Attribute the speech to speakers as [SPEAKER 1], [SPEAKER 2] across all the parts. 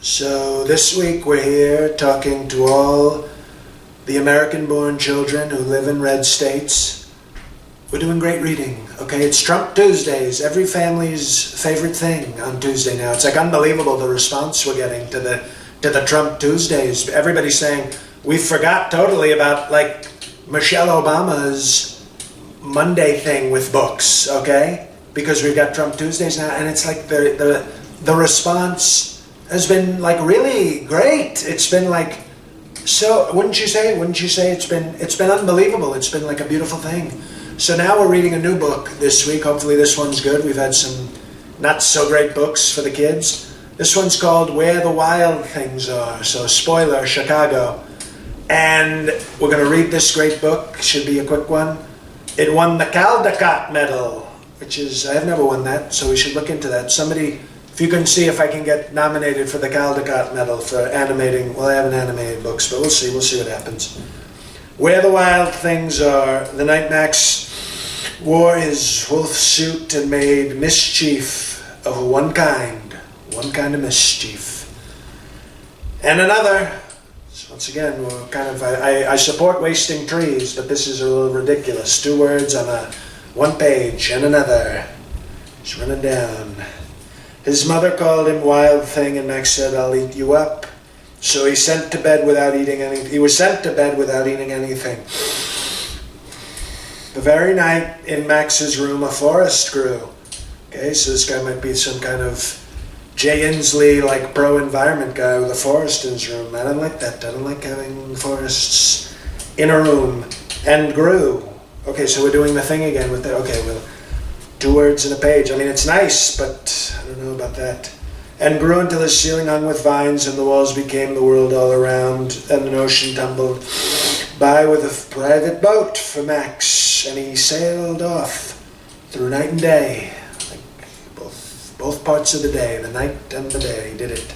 [SPEAKER 1] So this week we're here talking to all the American-born children who live in red states. We're doing great reading, okay? It's Trump Tuesdays, every family's favorite thing on Tuesday now. It's like unbelievable the response we're getting to the Trump Tuesdays. Everybody's saying, we forgot totally about like Michelle Obama's Monday thing with books, okay? Because we've got Trump Tuesdays now, and it's like the response has been like really great. It's been like, so wouldn't you say it's been unbelievable. It's been like a beautiful thing. So now we're reading a new book this week. Hopefully this one's good. We've had some not so great books for the kids. This one's called Where the Wild Things Are. So spoiler, Chicago. And we're going to read this great book. Should be a quick one. It won the Caldecott Medal, which is, I've never won that, so we should look into that. Somebody, if you can see if I can get nominated for the Caldecott Medal for animating, well, I haven't animated books, but we'll see what happens. Where the Wild Things Are. The night Max wore his wolf suit and made mischief of one kind of mischief. And another, so once again, we're kind of, I support wasting trees, but this is a little ridiculous. 2 words on one page, and another. He's running down. His mother called him Wild Thing, and Max said, I'll eat you up. So he was sent to bed without eating anything. The very night in Max's room, a forest grew. Okay, so this guy might be some kind of Jay Inslee, like pro-environment guy with a forest in his room. I don't like that. I don't like having forests in a room. And grew. Okay, so we're doing the thing again with the, okay, well, 2 words in a page. I mean, it's nice, but I don't know about that. And grew until his ceiling hung with vines, and the walls became the world all around, and an ocean tumbled by with a private boat for Max, and he sailed off through night and day, like both parts of the day, the night and the day, he did it.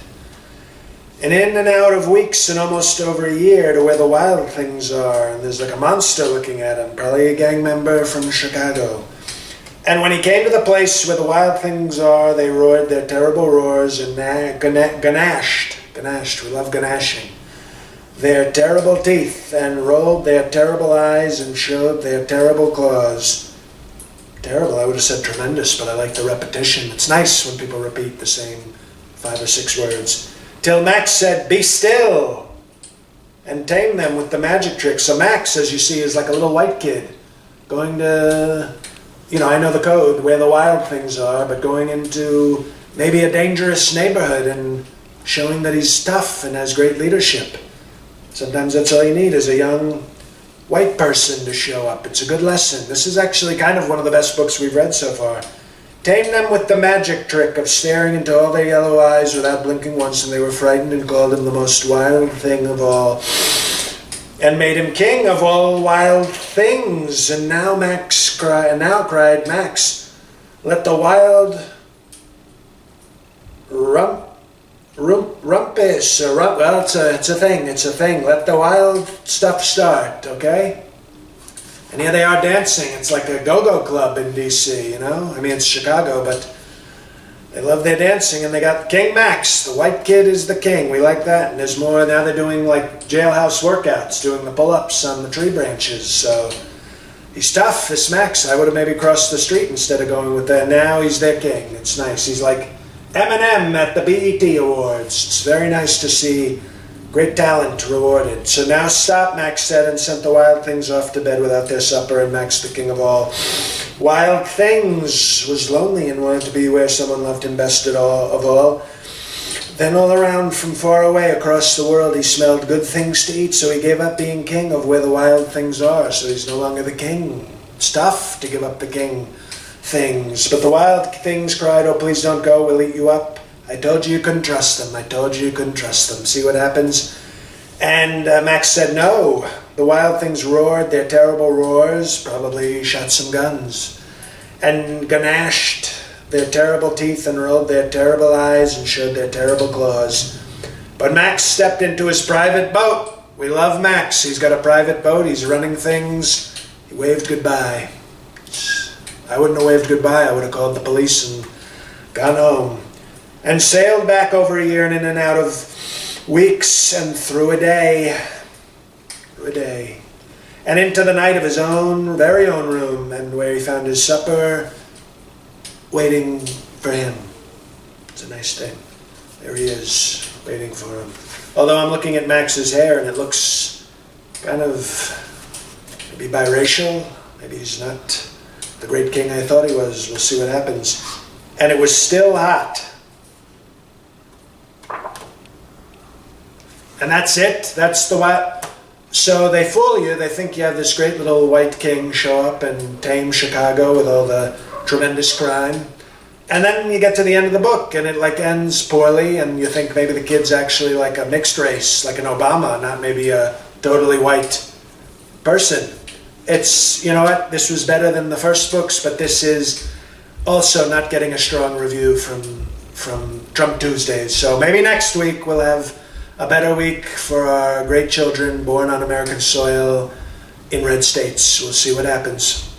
[SPEAKER 1] And in and out of weeks and almost over a year to where the wild things are, and there's like a monster looking at him, probably a gang member from Chicago. And when he came to the place where the wild things are, they roared their terrible roars and ganashed, we love ganashing, their terrible teeth, and rolled their terrible eyes and showed their terrible claws. Terrible, I would have said tremendous, but I like the repetition. It's nice when people repeat the same 5 or 6 words. Till Max said, be still, and tame them with the magic trick. So Max, as you see, is like a little white kid going to, you know, I know the code, where the wild things are, but going into maybe a dangerous neighborhood and showing that he's tough and has great leadership. Sometimes that's all you need is a young white person to show up. It's a good lesson. This is actually kind of one of the best books we've read so far. Tame them with the magic trick of staring into all their yellow eyes without blinking once, and they were frightened and called him the most wild thing of all, and made him king of all wild things. And now cried Max, let the wild rumpus, well, it's a thing. Let the wild stuff start, okay? And here they are dancing. It's like a go-go club in D.C., you know? I mean, it's Chicago, but they love their dancing, and they got King Max. The white kid is the king. We like that. And there's more. Now they're doing like jailhouse workouts, doing the pull-ups on the tree branches. So he's tough, this Max. I would have maybe crossed the street instead of going with that. Now he's their king. It's nice. He's like Eminem at the BET Awards. It's very nice to see great talent rewarded. So now stop, Max said, and sent the wild things off to bed without their supper, and Max, the king of all wild things, was lonely and wanted to be where someone loved him best of all. Then all around from far away across the world he smelled good things to eat, so he gave up being king of where the wild things are. So he's no longer the king. It's tough to give up the king things. But the wild things cried, oh, please don't go, we'll eat you up. I told you you couldn't trust them. See what happens? And Max said no. The wild things roared their terrible roars, probably shot some guns, and ganashed their terrible teeth and rolled their terrible eyes and showed their terrible claws. But Max stepped into his private boat. We love Max. He's got a private boat. He's running things. He waved goodbye. I wouldn't have waved goodbye. I would have called the police and gone home. and sailed back over a year and in and out of weeks and through a day, and into the night of his own, very own room, and where he found his supper waiting for him. It's a nice thing. There he is, waiting for him. Although I'm looking at Max's hair and it looks kind of maybe biracial. Maybe he's not the great king I thought he was. We'll see what happens. And it was still hot. And that's it. That's the what. So they fool you. They think you have this great little white king show up and tame Chicago with all the tremendous crime. And then you get to the end of the book and it like ends poorly and you think maybe the kid's actually like a mixed race, like an Obama, not maybe a totally white person. It's, you know what, this was better than the first books, but this is also not getting a strong review from Trump Tuesdays. So maybe next week we'll have a better week for our great children born on American soil in red states. We'll see what happens.